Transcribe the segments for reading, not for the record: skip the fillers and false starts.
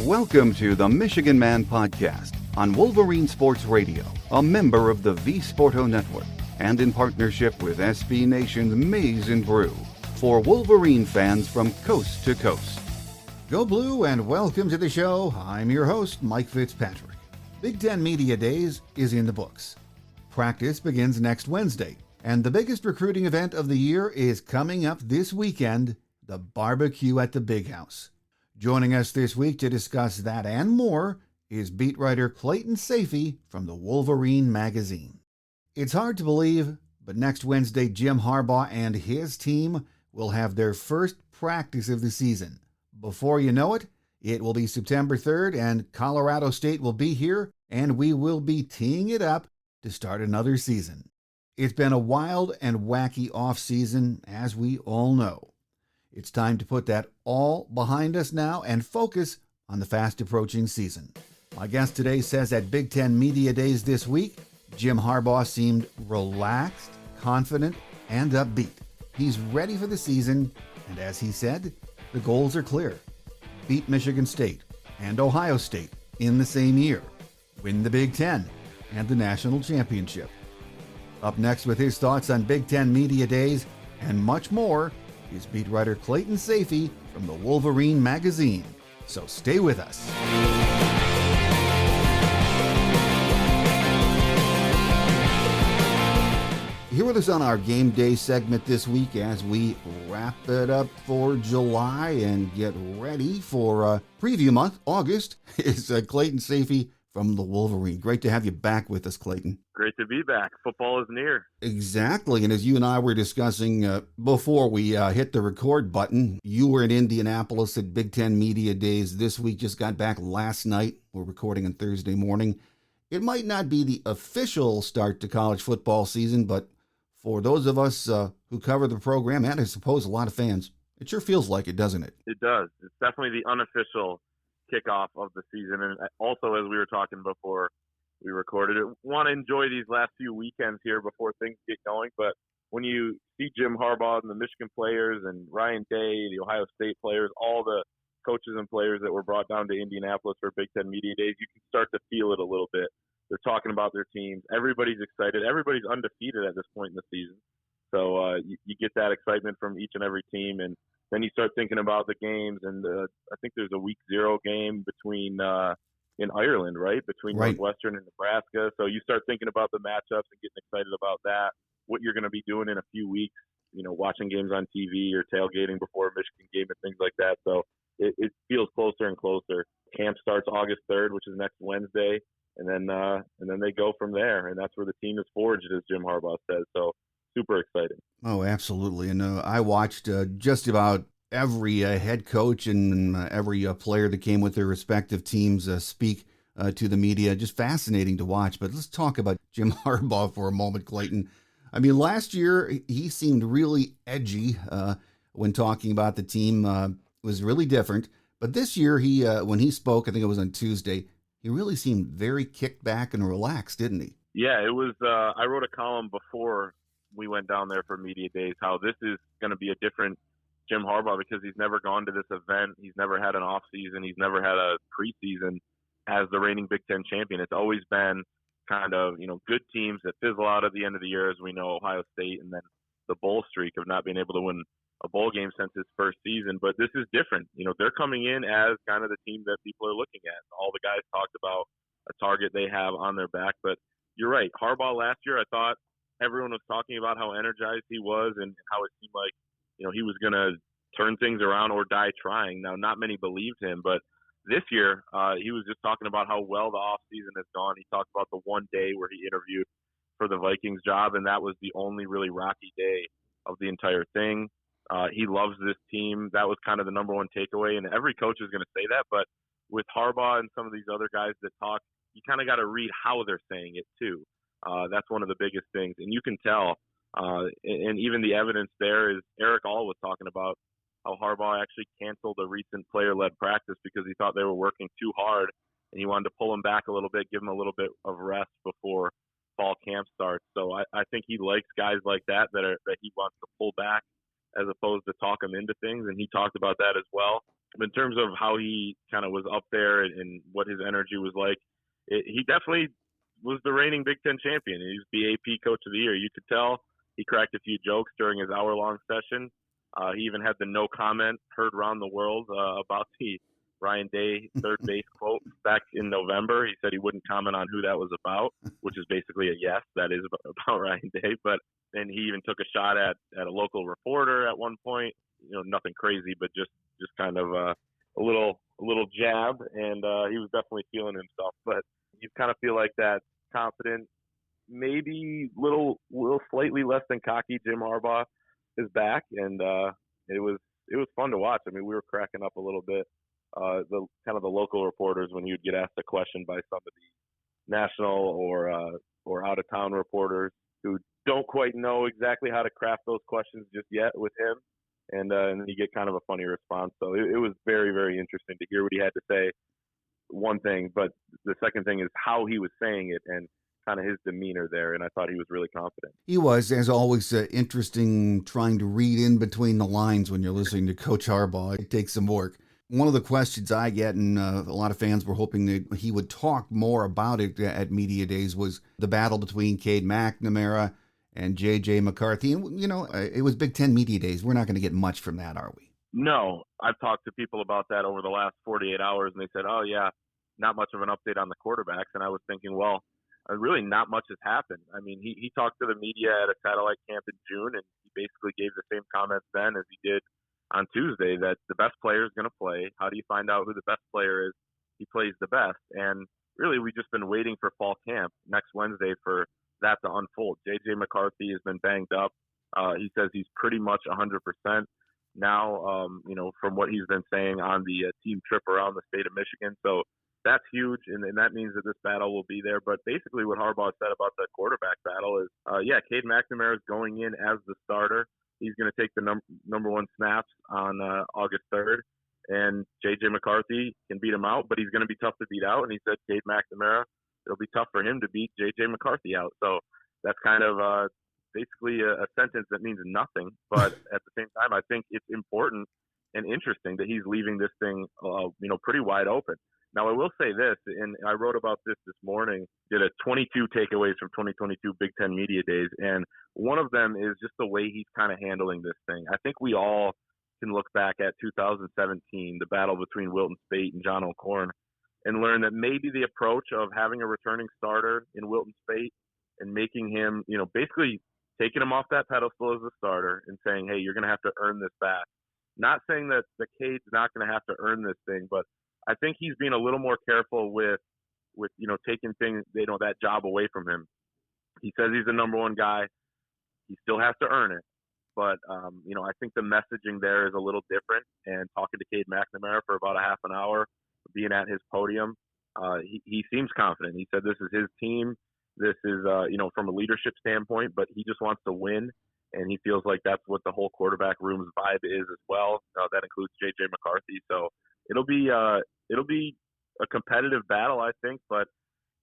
Welcome to the Michigan Man Podcast on Wolverine Sports Radio, a member of the V Sporto Network, and in partnership with SB Nation's Maize and Brew, for Wolverine fans from coast to coast. Go Blue and welcome to the show. I'm your host, Mike Fitzpatrick. B10 Media Days is in the books. Practice begins next Wednesday, and the biggest recruiting event of the year is coming up this weekend, the barbecue at the Big House. Joining us this week to discuss that and more is beat writer Clayton Sayfie from the Wolverine Magazine. It's hard to believe, but next Wednesday, Jim Harbaugh and his team will have their first practice of the season. Before you know it, it will be September 3rd, and Colorado State will be here, and we will be teeing it up to start another season. It's been a wild and wacky offseason, as we all know. It's time to put that all behind us now and focus on the fast-approaching season. My guest today says at B10 Media Days this week, Jim Harbaugh seemed relaxed, confident, and upbeat. He's ready for the season, and as he said, the goals are clear. Beat Michigan State and Ohio State in the same year. Win the Big Ten and the national championship. Up next with his thoughts on B10 Media Days and much more is beat writer Clayton Sayfie from the Wolverine Magazine. So stay with us. Here with us on our game day segment this week as we wrap it up for July and get ready for preview month, August, is Clayton Sayfie from the Wolverine. Great to have you back with us, Clayton. Great to be back. Football is near. Exactly. And as you and I were discussing before we hit the record button, you were in Indianapolis at B10 Media Days this week, just got back last night. We're recording on Thursday morning. It might not be the official start to college football season, but for those of us who cover the program, and I suppose a lot of fans, it sure feels like it, doesn't it? It does. It's definitely the unofficial kickoff of the season. And also, as we were talking before we recorded it, want to enjoy these last few weekends here before things get going. But when you see Jim Harbaugh and the Michigan players and Ryan Day, the Ohio State players, all the coaches and players that were brought down to Indianapolis for B10 Media Days, you can start to feel it a little bit. They're talking about their teams. Everybody's excited. Everybody's undefeated at this point in the season. So you get that excitement from each and every team. And then you start thinking about the games. And I think there's a week 0 game between in Ireland, right? Between Northwestern and Nebraska. So you start thinking about the matchups and getting excited about that, what you're going to be doing in a few weeks, watching games on TV or tailgating before a Michigan game and things like that. So it feels closer and closer. Camp starts August 3rd, which is next Wednesday. And then they go from there. And that's where the team is forged, as Jim Harbaugh says. So super exciting. Oh, absolutely. And I watched just about every head coach and every player that came with their respective teams speak to the media. Just fascinating to watch. But let's talk about Jim Harbaugh for a moment, Clayton. I mean, last year he seemed really edgy when talking about the team. It was really different. But this year, when he spoke, I think it was on Tuesday, he really seemed very kicked back and relaxed, didn't he? Yeah, it was. I wrote a column before we went down there for Media Days, how this is going to be a different Jim Harbaugh because he's never gone to this event. He's never had an off season. He's never had a preseason as the reigning Big Ten champion. It's always been kind of, good teams that fizzle out at the end of the year, as we know, Ohio State, and then the bowl streak of not being able to win a bowl game since his first season. But this is different. They're coming in as kind of the team that people are looking at. All the guys talked about a target they have on their back. But you're right. Harbaugh last year, I thought everyone was talking about how energized he was and how it seemed like, he was going to turn things around or die trying. Now, not many believed him, but this year he was just talking about how well the offseason has gone. He talked about the one day where he interviewed for the Vikings job, and that was the only really rocky day of the entire thing. He loves this team. That was kind of the number one takeaway, and every coach is going to say that. But with Harbaugh and some of these other guys that talk, you kind of got to read how they're saying it too. That's one of the biggest things, and you can tell. And even the evidence there is Eric All was talking about how Harbaugh actually canceled a recent player-led practice because he thought they were working too hard, and he wanted to pull them back a little bit, give them a little bit of rest before fall camp starts. So I think he likes guys like that that he wants to pull back as opposed to talk them into things, and he talked about that as well. in terms of how he kind of was up there and what his energy was like, he definitely was the reigning Big Ten champion. He was the AP Coach of the Year. You could tell he cracked a few jokes during his hour-long session. He even had the no comment heard around the world about the Ryan Day third base quote back in November. He said he wouldn't comment on who that was about, which is basically a yes, that is about Ryan Day. But then he even took a shot at a local reporter at one point. Nothing crazy, but just kind of a little jab, and he was definitely feeling himself. But you kind of feel like that confident, maybe little slightly less than cocky Jim Harbaugh is back, and it was fun to watch. I mean, we were cracking up a little bit. The local reporters, when you'd get asked a question by some of the national or out of town reporters who don't quite know exactly how to craft those questions just yet with him, and then you get kind of a funny response. So it was very, very interesting to hear what he had to say. One thing, but the second thing is how he was saying it and kind of his demeanor there, and I thought he was really confident. He was, as always, interesting trying to read in between the lines when you're listening to Coach Harbaugh. It takes some work. One of the questions I get, and a lot of fans were hoping that he would talk more about it at Media Days, was the battle between Cade McNamara and J.J. McCarthy. And, it was Big Ten Media Days. We're not going to get much from that, are we? No. I've talked to people about that over the last 48 hours, and they said, oh, yeah, not much of an update on the quarterbacks. And I was thinking, well, really not much has happened. I mean, he talked to the media at a satellite camp in June, and he basically gave the same comments then as he did on Tuesday, that the best player is going to play. How do you find out who the best player is? He plays the best. And really, we've just been waiting for fall camp next Wednesday for that to unfold. J.J. McCarthy has been banged up. He says he's pretty much 100% now, from what he's been saying on the team trip around the state of Michigan. So that's huge, and that means that this battle will be there. But basically what Harbaugh said about the quarterback battle is, Cade McNamara is going in as the starter. He's going to take the number one snaps on August 3rd, and J.J. McCarthy can beat him out, but he's going to be tough to beat out. And he said Cade McNamara, it'll be tough for him to beat J.J. McCarthy out. So that's kind of basically a sentence that means nothing. But at the same time, I think it's important and interesting that he's leaving this thing, pretty wide open. Now, I will say this, and I wrote about this morning, did a 22 takeaways from 2022 Big Ten Media Days, and one of them is just the way he's kind of handling this thing. I think we all can look back at 2017, the battle between Wilton Speight and John O'Korn, and learn that maybe the approach of having a returning starter in Wilton Speight and making him, basically taking him off that pedestal as a starter and saying, hey, you're going to have to earn this back. Not saying that the Cade's not going to have to earn this thing, but I think he's being a little more careful with taking things, that job away from him. He says he's the number one guy. He still has to earn it. But, I think the messaging there is a little different. And talking to Cade McNamara for about a half an hour, being at his podium, he seems confident. He said this is his team. This is, from a leadership standpoint, but he just wants to win. And he feels like that's what the whole quarterback room's vibe is as well. That includes J.J. McCarthy. So it'll be a competitive battle, I think. But,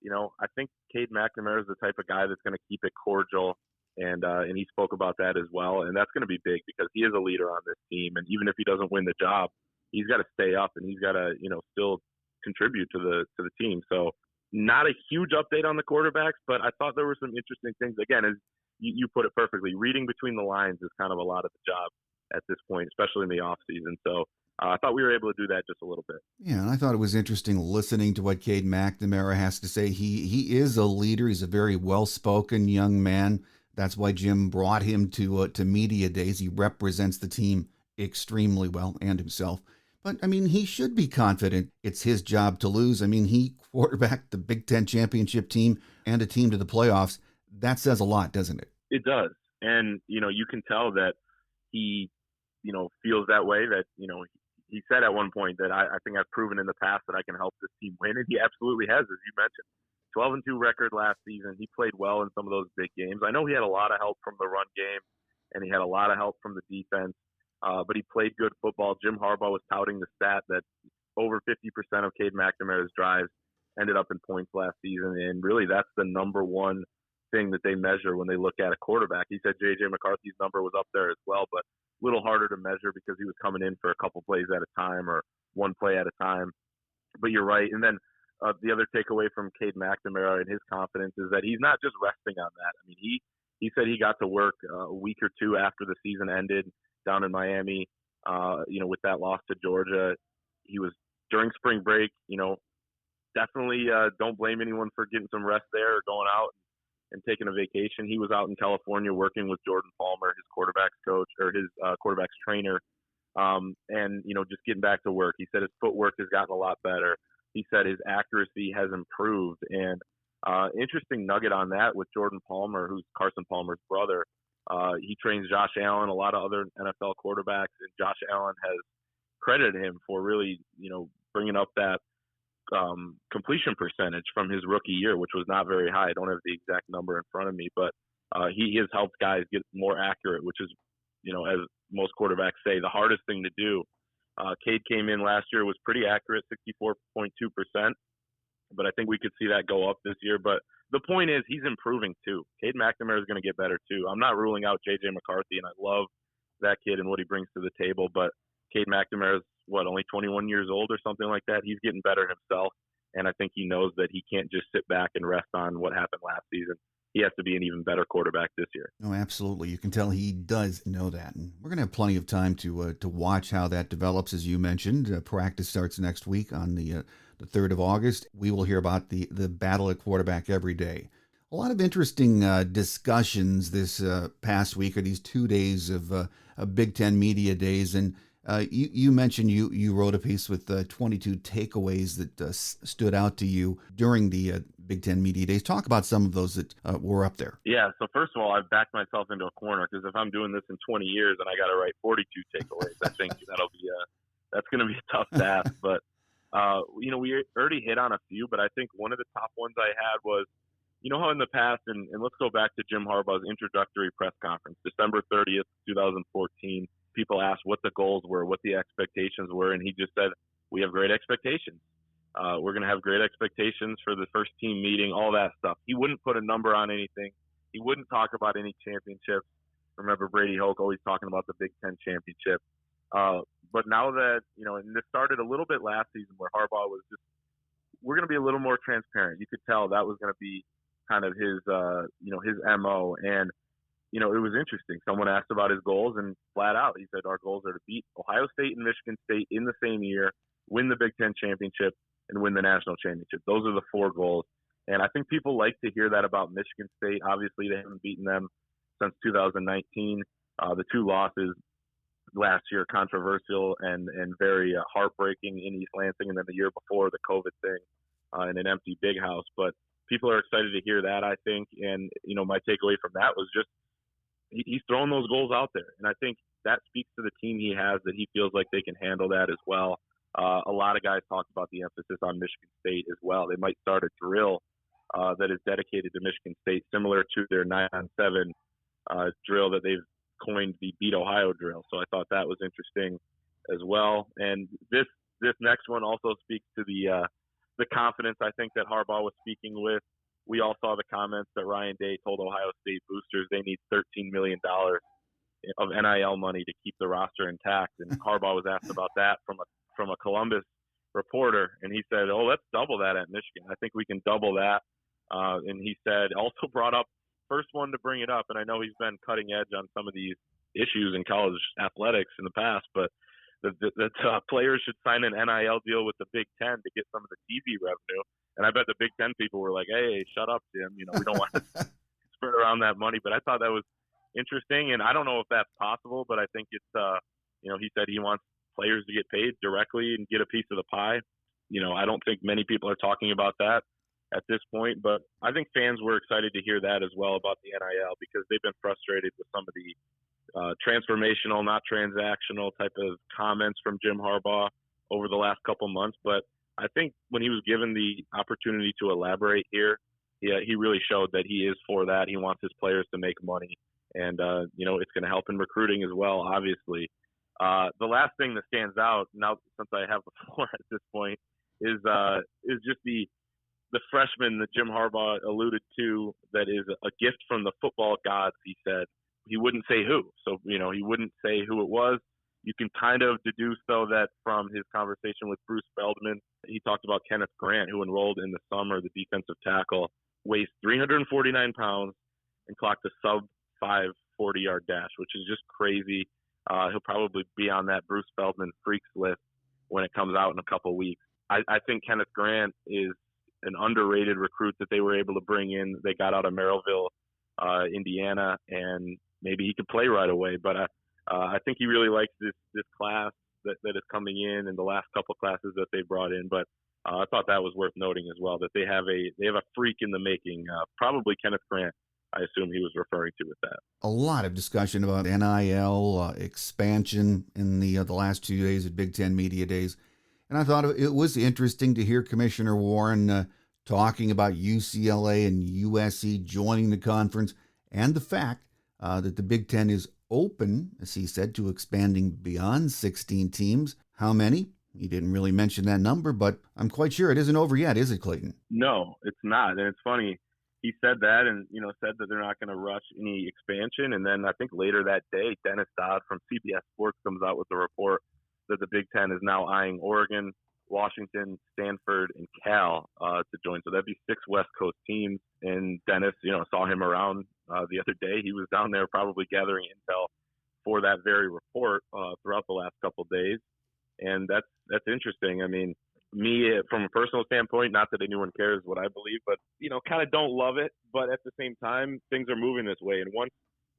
I think Cade McNamara is the type of guy that's going to keep it cordial. And he spoke about that as well. And that's going to be big because he is a leader on this team. And even if he doesn't win the job, he's got to stay up and he's got to, still contribute to the team. So not a huge update on the quarterbacks, but I thought there were some interesting things. Again, as you put it perfectly, reading between the lines is kind of a lot of the job at this point, especially in the off season. So I thought we were able to do that just a little bit. Yeah, and I thought it was interesting listening to what Cade McNamara has to say. He is a leader. He's a very well-spoken young man. That's why Jim brought him to Media Days. He represents the team extremely well and himself. But, he should be confident it's his job to lose. He quarterbacked the Big Ten championship team and a team to the playoffs. That says a lot, doesn't it? It does. And, you can tell that he, feels that way, that, he said at one point that I think I've proven in the past that I can help this team win, and he absolutely has, as you mentioned. 12-2 record last season. He played well in some of those big games. I know he had a lot of help from the run game, and he had a lot of help from the defense, but he played good football. Jim Harbaugh was touting the stat that over 50% of Cade McNamara's drives ended up in points last season, and really that's the number one thing that they measure when they look at a quarterback. He said J.J. McCarthy's number was up there as well, but a little harder to measure because he was coming in for a couple plays at a time or one play at a time. But you're right. And then the other takeaway from Cade McNamara and his confidence is that he's not just resting on that. I mean, he said he got to work a week or two after the season ended down in Miami, with that loss to Georgia. He was during spring break, definitely don't blame anyone for getting some rest there or going out and taking a vacation. He was out in California working with Jordan Palmer, his quarterback's coach, or his quarterback's trainer, and just getting back to work. He said his footwork has gotten a lot better. He said his accuracy has improved. And interesting nugget on that with Jordan Palmer, who's Carson Palmer's brother. He trains Josh Allen, a lot of other NFL quarterbacks, and Josh Allen has credited him for really, bringing up that completion percentage from his rookie year, which was not very high. I don't have the exact number in front of me, but he has helped guys get more accurate, which is, as most quarterbacks say, the hardest thing to do. Cade came in last year, was pretty accurate, 64.2%, but I think we could see that go up this year. But the point is, he's improving too. Cade McNamara is going to get better too. I'm not ruling out J.J. McCarthy, and I love that kid and what he brings to the table, but Cade McNamara is, only 21 years old or something like that. He's getting better himself, and I think he knows that he can't just sit back and rest on what happened last season. He has to be an even better quarterback this year. Oh, absolutely. You can tell he does know that. And we're going to have plenty of time to watch how that develops, as you mentioned. Practice starts next week on the 3rd of August. We will hear about the battle at quarterback every day. A lot of interesting discussions this past week, or these 2 days of Big Ten Media Days. And you mentioned you wrote a piece with 22 takeaways that stood out to you during the Big Ten Media Days. Talk about some of those that were up there. Yeah, so first of all, I've backed myself into a corner because if I'm doing this in 20 years and I got to write 42 takeaways, I think that's going to be a tough task. But, we already hit on a few, but I think one of the top ones I had was, how in the past, and let's go back to Jim Harbaugh's introductory press conference, December 30th, 2014, people asked what the goals were, what the expectations were, and he just said, we have great expectations. We're going to have great expectations for the first team meeting, all that stuff. He wouldn't put a number on anything. He wouldn't talk about any championships. Remember Brady Hoke always talking about the Big Ten championship. But now that, and this started a little bit last season where Harbaugh was just, we're going to be a little more transparent. You could tell that was going to be kind of his, his MO. And, it was interesting. Someone asked about his goals, and flat out, he said, our goals are to beat Ohio State and Michigan State in the same year, win the Big Ten championship, and win the national championship. Those are the 4 goals. And I think people like to hear that about Michigan State. Obviously, they haven't beaten them since 2019. The 2 losses last year, controversial and very heartbreaking in East Lansing, and then the year before, the COVID thing in an empty big house. But people are excited to hear that, I think. And, my takeaway from that was just he's throwing those goals out there. And I think that speaks to the team he has, that he feels like they can handle that as well. A lot of guys talked about the emphasis on Michigan State as well. They might start a drill that is dedicated to Michigan State, similar to their 9-on-7 drill that they've coined the Beat Ohio drill. So I thought that was interesting as well. And this next one also speaks to the confidence I think that Harbaugh was speaking with. We all saw the comments that Ryan Day told Ohio State boosters they need $13 million of NIL money to keep the roster intact. And Harbaugh was asked about that from a Columbus reporter, and he said, let's double that at Michigan. I think we can double that. And he said, also brought up, first one to bring it up, and I know he's been cutting edge on some of these issues in college athletics in the past, but that players should sign an NIL deal with the Big Ten to get some of the TV revenue. And I bet the Big Ten people were like, hey, shut up, Jim. We don't want to spread around that money. But I thought that was interesting, and I don't know if that's possible, but I think it's, he said he wants players to get paid directly and get a piece of the pie. I don't think many people are talking about that at this point, but I think fans were excited to hear that as well about the NIL, because they've been frustrated with some of the transformational, not transactional type of comments from Jim Harbaugh over the last couple months. But I think when he was given the opportunity to elaborate here, he really showed that he is for that. He wants his players to make money, and it's going to help in recruiting as well, obviously. The last thing that stands out now, since I have the floor at this point, is just the freshman that Jim Harbaugh alluded to that is a gift from the football gods. He said he wouldn't say who, so he wouldn't say who it was. You can kind of deduce, though, that from his conversation with Bruce Feldman, he talked about Kenneth Grant, who enrolled in the summer, the defensive tackle, weighs 349 pounds and clocked a sub-5 40-yard dash, which is just crazy. He'll probably be on that Bruce Feldman freaks list when it comes out in a couple of weeks. I think Kenneth Grant is an underrated recruit that they were able to bring in. They got out of Merrillville, Indiana, and maybe he could play right away. But I think he really likes this class that is coming in and the last couple classes that they brought in. But I thought that was worth noting as well, that they have a freak in the making. Probably Kenneth Grant, I assume he was referring to with that. A lot of discussion about NIL expansion in the last 2 days at Big Ten Media Days. And I thought it was interesting to hear Commissioner Warren talking about UCLA and USC joining the conference, and the fact that the Big Ten is open, as he said, to expanding beyond 16 teams. How many? He didn't really mention that number, but I'm quite sure it isn't over yet, is it, Clayton? No, it's not. And it's funny. He said that and, said that they're not going to rush any expansion. And then I think later that day, Dennis Dodd from CBS Sports comes out with a report that the Big Ten is now eyeing Oregon, Washington, Stanford, and Cal to join. So that'd be 6 West Coast teams. And Dennis, saw him around the other day. He was down there probably gathering intel for that very report throughout the last couple of days. And that's interesting. I mean, me, from a personal standpoint, not that anyone cares what I believe, but, kind of don't love it. But at the same time, things are moving this way. And once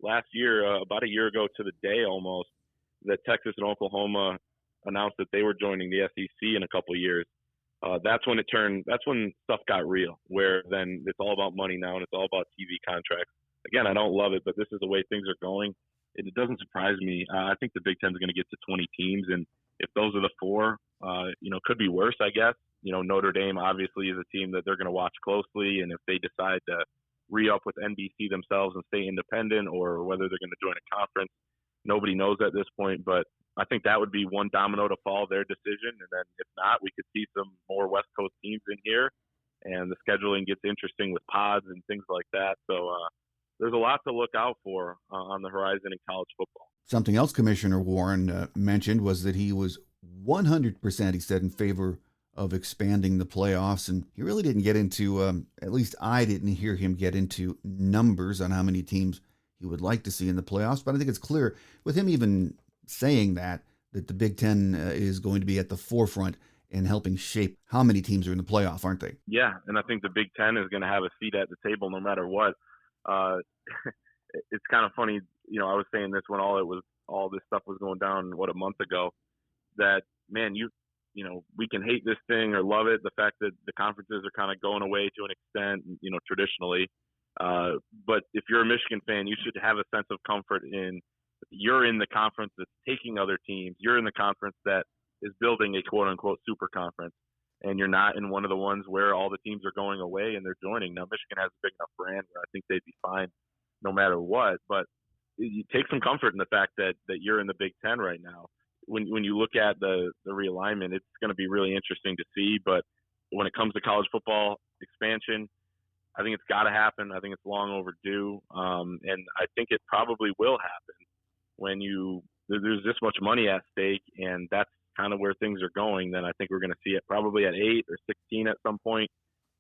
last year, about a year ago to the day almost, that Texas and Oklahoma announced that they were joining the SEC in a couple of years, that's when stuff got real, where then it's all about money now and it's all about TV contracts. Again, I don't love it, but this is the way things are going. It doesn't surprise me. I think the Big Ten is going to get to 20 teams, and if those are the 4, could be worse, I guess. Notre Dame obviously is a team that they're going to watch closely, and if they decide to re-up with NBC themselves and stay independent, or whether they're going to join a conference, nobody knows at this point. But I think that would be one domino to fall, their decision. And then if not, we could see some more West Coast teams in here, and the scheduling gets interesting with pods and things like that. So there's a lot to look out for on the horizon in college football. Something else Commissioner Warren mentioned was that he was 100%, he said, in favor of expanding the playoffs. And he really didn't get into, at least I didn't hear him get into numbers on how many teams he would like to see in the playoffs. But I think it's clear with him even saying that the Big Ten is going to be at the forefront in helping shape how many teams are in the playoff, aren't they? Yeah, and I think the Big Ten is going to have a seat at the table no matter what. It's kind of funny, I was saying this when all this stuff was going down, a month ago, that, man, we can hate this thing or love it, the fact that the conferences are kind of going away to an extent, traditionally. But if you're a Michigan fan, you should have a sense of comfort in you're in the conference that's taking other teams. You're in the conference that is building a quote-unquote super conference, and you're not in one of the ones where all the teams are going away and they're joining. Now, Michigan has a big enough brand where I think they'd be fine no matter what, but you take some comfort in the fact that you're in the Big Ten right now. When you look at the realignment, it's going to be really interesting to see. But when it comes to college football expansion, I think it's got to happen. I think it's long overdue, and I think it probably will happen when there's this much money at stake, and that's kind of where things are going. Then I think we're going to see it probably at 8 or 16 at some point,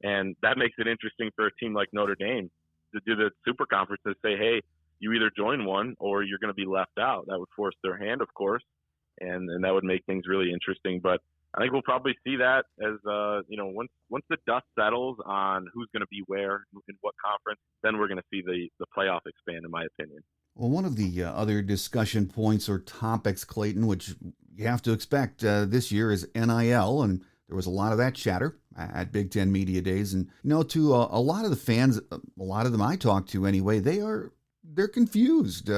and that makes it interesting for a team like Notre Dame to do the super conference and say, hey, you either join one or you're going to be left out. That would force their hand, of course, and that would make things really interesting. But I think we'll probably see that as once the dust settles on who's going to be where in what conference, then we're going to see the playoff expand, in my opinion. Well, one of the other discussion points or topics, Clayton, which you have to expect this year, is NIL, and there was a lot of that chatter at Big Ten Media Days. And to a lot of the fans, a lot of them I talk to anyway, they're confused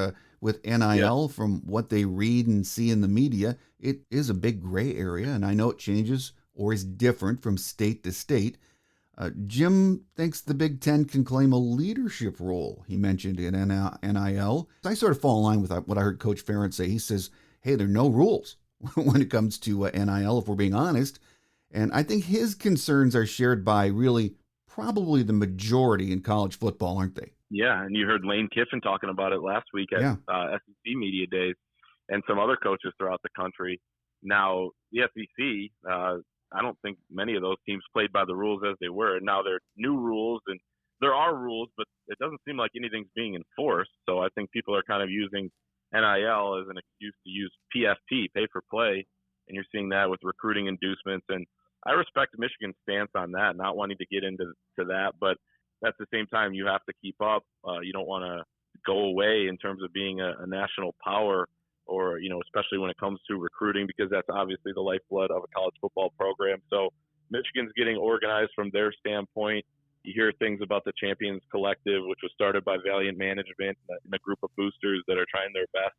with NIL from what they read and see in the media. It is a big gray area, and I know it changes or is different from state to state. Jim thinks the Big Ten can claim a leadership role, he mentioned, in NIL. I sort of fall in line with what I heard Coach Ferentz say. He says, hey, there are no rules when it comes to NIL, if we're being honest. And I think his concerns are shared by really probably the majority in college football, aren't they? Yeah, and you heard Lane Kiffin talking about it last week at SEC Media Days. and some other coaches throughout the country. Now, the SEC, I don't think many of those teams played by the rules as they were. Now there are new rules, and there are rules, but it doesn't seem like anything's being enforced. So I think people are kind of using NIL as an excuse to use PFP, pay for play, and you're seeing that with recruiting inducements. And I respect Michigan's stance on that, not wanting to get into that, but at the same time, you have to keep up. You don't want to go away in terms of being a national power, or, especially when it comes to recruiting, because that's obviously the lifeblood of a college football program. So Michigan's getting organized from their standpoint. You hear things about the Champions Collective, which was started by Valiant Management and a group of boosters that are trying their best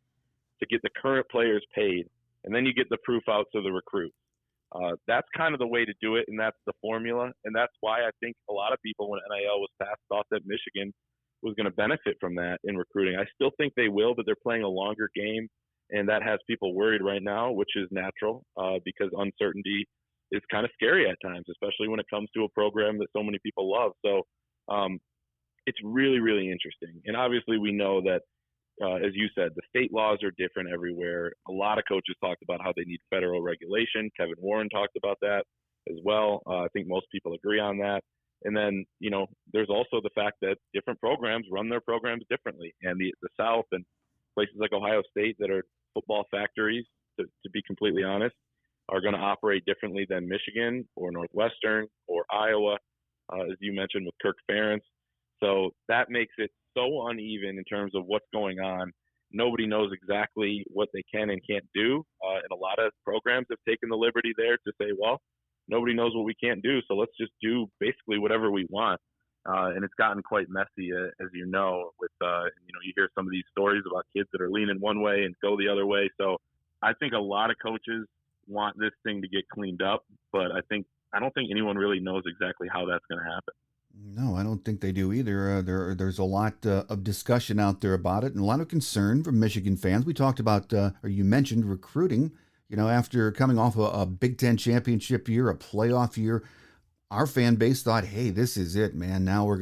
to get the current players paid, and then you get the proof out to the recruits. That's kind of the way to do it, and that's the formula. And that's why I think a lot of people, when NIL was passed, thought that Michigan was going to benefit from that in recruiting. I still think they will, but they're playing a longer game, and that has people worried right now, which is natural, because uncertainty is kind of scary at times, especially when it comes to a program that so many people love. So it's really, really interesting. And obviously we know that, as you said, the state laws are different everywhere. A lot of coaches talked about how they need federal regulation. Kevin Warren talked about that as well. I think most people agree on that. And then, there's also the fact that different programs run their programs differently. And the South and places like Ohio State that are football factories, to be completely honest, are going to operate differently than Michigan or Northwestern or Iowa, as you mentioned with Kirk Ferentz. So that makes it so uneven in terms of what's going on. Nobody knows exactly what they can and can't do. And a lot of programs have taken the liberty there to say, well, nobody knows what we can't do, so let's just do basically whatever we want. And it's gotten quite messy, as you know, with, you hear some of these stories about kids that are leaning one way and go the other way. So I think a lot of coaches want this thing to get cleaned up, but I don't think anyone really knows exactly how that's going to happen. No, I don't think they do either. There's a lot of discussion out there about it, and a lot of concern from Michigan fans. We talked about, or you mentioned recruiting. After coming off a Big Ten championship year, a playoff year, our fan base thought, "Hey, this is it, man. Now we're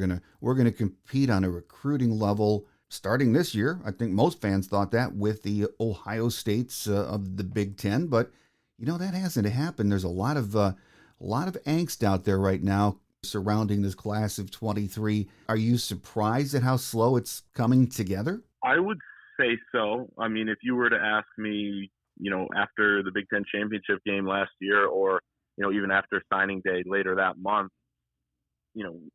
gonna compete on a recruiting level starting this year." I think most fans thought that with the Ohio States of the Big Ten, but that hasn't happened. There's a lot of angst out there right now surrounding this class of 23. Are you surprised at how slow it's coming together? I would say so. I mean, if you were to ask me, after the Big Ten championship game last year, or, even after signing day later that month,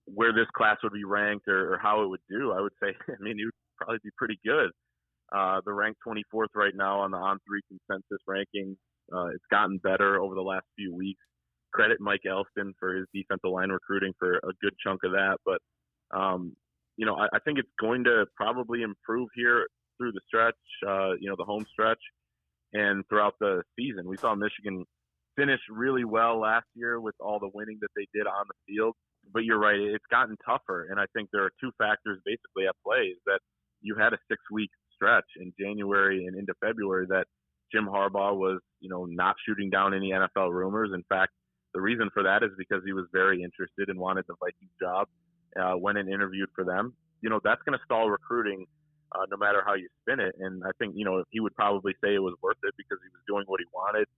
where this class would be ranked or how it would do, I would say, it would probably be pretty good. They're ranked 24th right now on the On3 consensus rankings. It's gotten better over the last few weeks. Credit Mike Elston for his defensive line recruiting for a good chunk of that. But, I think it's going to probably improve here through the stretch, the home stretch, and throughout the season. We saw Michigan finish really well last year with all the winning that they did on the field. But you're right, it's gotten tougher. And I think there are two factors basically at play, is that you had a 6-week stretch in January and into February that Jim Harbaugh was, not shooting down any NFL rumors. In fact, the reason for that is because he was very interested and wanted the Vikings job, went and interviewed for them. That's going to stall recruiting no matter how you spin it. And I think, he would probably say it was worth it because he was doing what he wanted.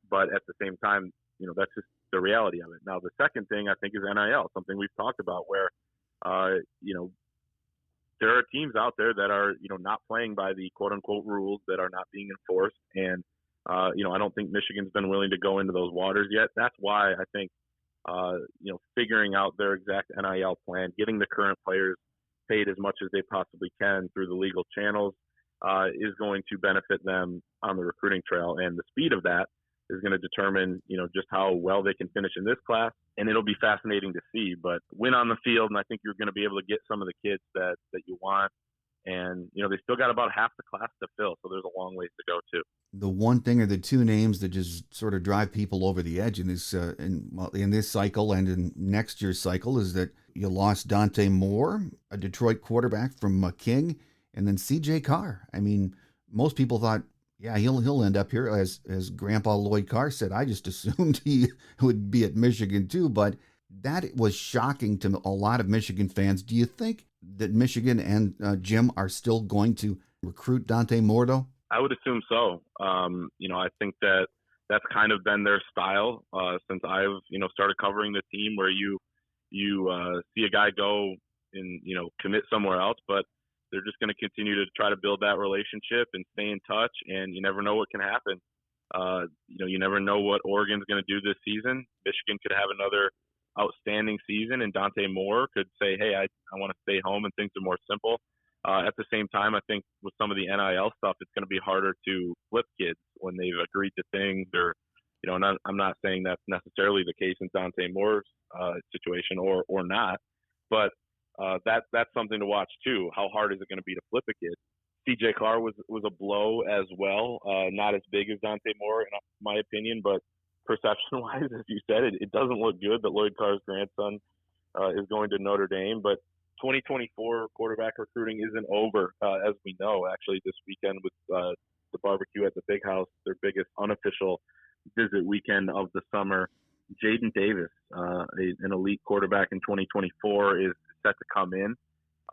But at the same time, that's just the reality of it. Now, the second thing I think is NIL, something we've talked about where, there are teams out there that are, not playing by the quote unquote rules that are not being enforced. And, I don't think Michigan's been willing to go into those waters yet. That's why I think, figuring out their exact NIL plan, getting the current players paid as much as they possibly can through the legal channels, is going to benefit them on the recruiting trail. And the speed of that is going to determine, just how well they can finish in this class. And it'll be fascinating to see, but win on the field. And I think you're going to be able to get some of the kids that you want. And, they still got about half the class to fill. So there's a long ways to go too. The one thing, or the two names that just sort of drive people over the edge in this in this cycle and in next year's cycle, is that you lost Dante Moore, a Detroit quarterback from King, and then C.J. Carr. Most people thought, yeah, he'll end up here, as Grandpa Lloyd Carr said. I just assumed he would be at Michigan too, but that was shocking to a lot of Michigan fans. Do you think that Michigan and Jim are still going to recruit Dante Moore, though? I would assume so. I think that that's kind of been their style since I've started covering the team, where you see a guy go and commit somewhere else, but they're just going to continue to try to build that relationship and stay in touch. And you never know what can happen. You never know what Oregon's going to do this season. Michigan could have another outstanding season, and Dante Moore could say, "Hey, I want to stay home," and things are more simple. At the same time, I think with some of the NIL stuff, it's going to be harder to flip kids when they've agreed to things, or I'm not saying that's necessarily the case in Dante Moore's situation, or not, but that's something to watch too. How hard is it going to be to flip a kid? CJ Carr was a blow as well, not as big as Dante Moore in my opinion, but perception-wise, as you said, it doesn't look good that Lloyd Carr's grandson is going to Notre Dame, but 2024 quarterback recruiting isn't over, as we know. Actually, this weekend with the barbecue at the Big House, their biggest unofficial visit weekend of the summer, Jaden Davis, an elite quarterback in 2024, is set to come in.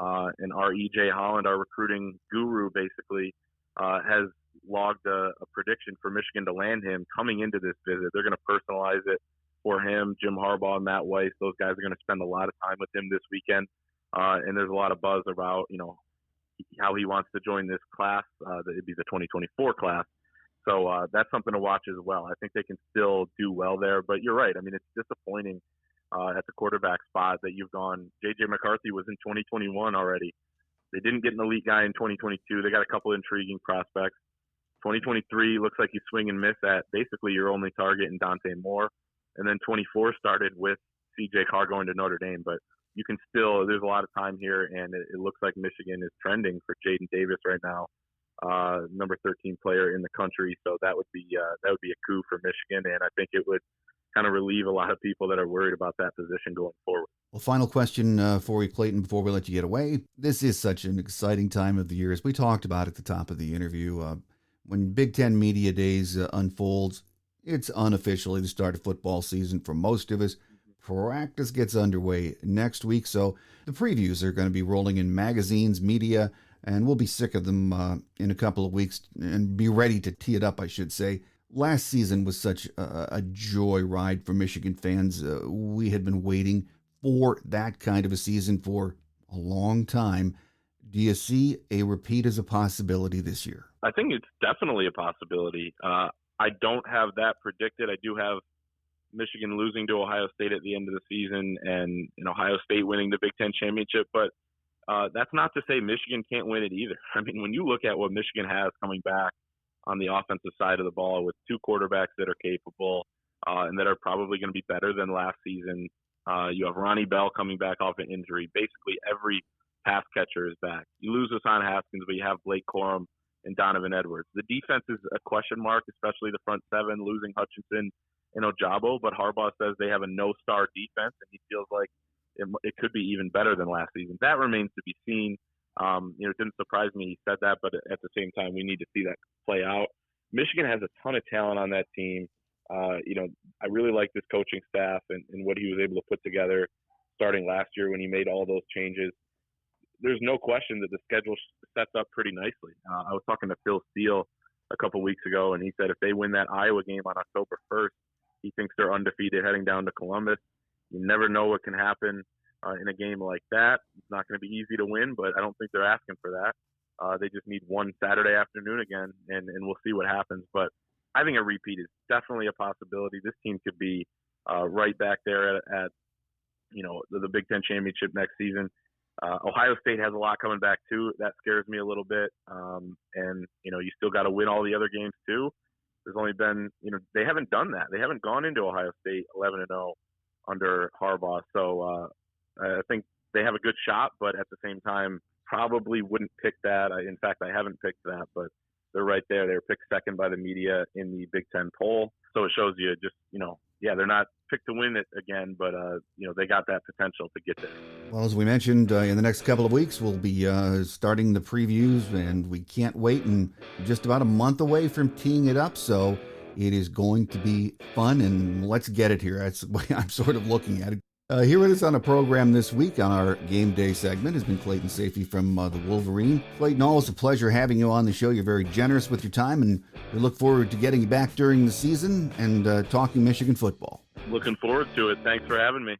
And our EJ Holland, our recruiting guru, basically has logged a prediction for Michigan to land him coming into this visit. They're going to personalize it for him. Jim Harbaugh and Matt Weiss, those guys are going to spend a lot of time with him this weekend. And there's a lot of buzz about, how he wants to join this class. It'd be the 2024 class. So that's something to watch as well. I think they can still do well there. But you're right. I mean, it's disappointing at the quarterback spot that you've gone. J.J. McCarthy was in 2021 already. They didn't get an elite guy in 2022. They got a couple intriguing prospects. 2023 looks like you swing and miss at basically your only target in Dante Moore. And then 24 started with C.J. Carr going to Notre Dame. But you can still, there's a lot of time here, and it looks like Michigan is trending for Jaden Davis right now, number 13 player in the country. So that would be a coup for Michigan, and I think it would kind of relieve a lot of people that are worried about that position going forward. Well, final question for you, Clayton, before we let you get away. This is such an exciting time of the year, as we talked about at the top of the interview. When Big 10 Media Days unfolds, it's unofficially the start of football season for most of us. Practice gets underway next week, so the previews are going to be rolling in magazines, media, and we'll be sick of them in a couple of weeks and be ready to tee it up, I should say. Last season was such a joy ride for Michigan fans. We had been waiting for that kind of a season for a long time. Do you see a repeat as a possibility this year? I think it's definitely a possibility. I don't have that predicted. I do have Michigan losing to Ohio State at the end of the season and Ohio State winning the Big Ten championship. But that's not to say Michigan can't win it either. I mean, when you look at what Michigan has coming back on the offensive side of the ball with two quarterbacks that are capable and that are probably going to be better than last season, you have Ronnie Bell coming back off an injury. Basically, every pass catcher is back. You lose Hassan Haskins, but you have Blake Corum and Donovan Edwards. The defense is a question mark, especially the front seven, losing Hutchinson and Ojabo, but Harbaugh says they have a no-star defense, and he feels like it could be even better than last season. That remains to be seen. It didn't surprise me he said that, but at the same time, we need to see that play out. Michigan has a ton of talent on that team. I really like this coaching staff and what he was able to put together starting last year when he made all those changes. There's no question that the schedule sets up pretty nicely. I was talking to Phil Steele a couple weeks ago, and he said if they win that Iowa game on October 1st, he thinks they're undefeated heading down to Columbus. You never know what can happen in a game like that. It's not going to be easy to win, but I don't think they're asking for that. They just need one Saturday afternoon again, and we'll see what happens. But I think a repeat is definitely a possibility. This team could be right back there at the Big Ten championship next season. Ohio State has a lot coming back too. That scares me a little bit. And you still got to win all the other games too. There's only been, they haven't done that. They haven't gone into Ohio State 11-0 under Harbaugh. So I think they have a good shot, but at the same time, probably wouldn't pick that. In fact, I haven't picked that, but they're right there. They're picked second by the media in the Big Ten poll. So it shows you just, they're not picked to win it again, but, they got that potential to get there. Well, as we mentioned, in the next couple of weeks, we'll be starting the previews, and we can't wait, and just about a month away from teeing it up. So it is going to be fun, and let's get it here. That's the way I'm sort of looking at it. Here with us on a program this week on our Game Day segment has been Clayton Sayfie from the Wolverine. Clayton, always a pleasure having you on the show. You're very generous with your time, and we look forward to getting you back during the season and talking Michigan football. Looking forward to it. Thanks for having me.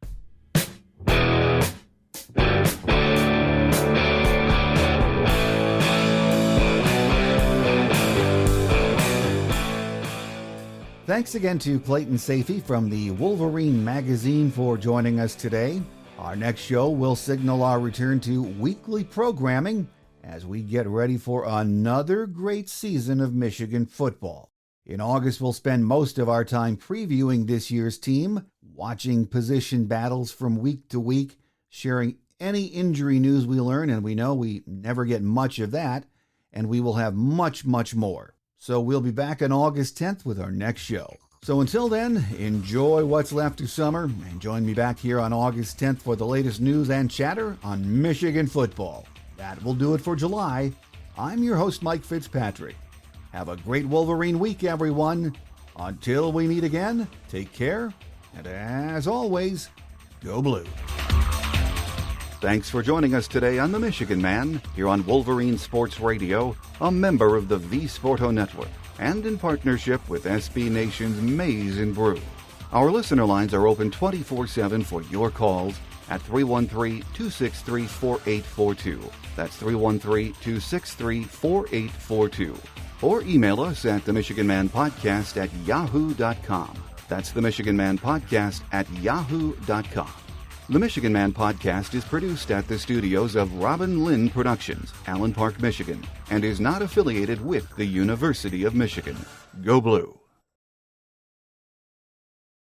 Thanks again to Clayton Sayfie from the Wolverine Magazine for joining us today. Our next show will signal our return to weekly programming as we get ready for another great season of Michigan football. In August, we'll spend most of our time previewing this year's team, watching position battles from week to week, sharing any injury news we learn, and we know we never get much of that, and we will have much, much more. So we'll be back on August 10th with our next show. So until then, enjoy what's left of summer and join me back here on August 10th for the latest news and chatter on Michigan football. That will do it for July. I'm your host, Mike Fitzpatrick. Have a great Wolverine week, everyone. Until we meet again, take care, and as always, go blue. Thanks for joining us today on The Michigan Man, here on Wolverine Sports Radio, a member of the V Sporto Network, and in partnership with SB Nation's Maize and Brew. Our listener lines are open 24/7 for your calls at 313-263-4842. That's 313-263-4842. Or email us at themichiganmanpodcast@yahoo.com. That's themichiganmanpodcast@yahoo.com. The Michigan Man Podcast is produced at the studios of Robin Lynn Productions, Allen Park, Michigan, and is not affiliated with the University of Michigan. Go Blue!